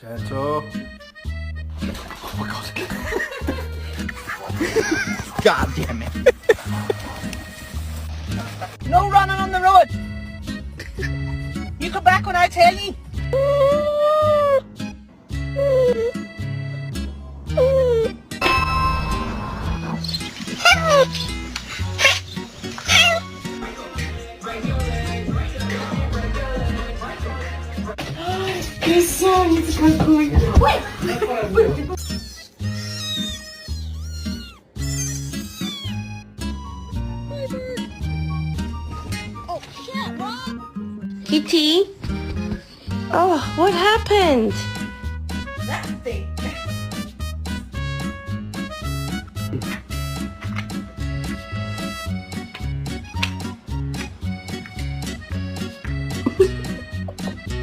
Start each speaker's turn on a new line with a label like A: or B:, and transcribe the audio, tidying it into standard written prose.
A: Gentle. Oh my god. God damn it.
B: No running on the road. You come back when I tell you.
C: You're so good. Wait.
B: Oh shit, Rob.
C: Kitty. Oh, what happened?
B: That thing.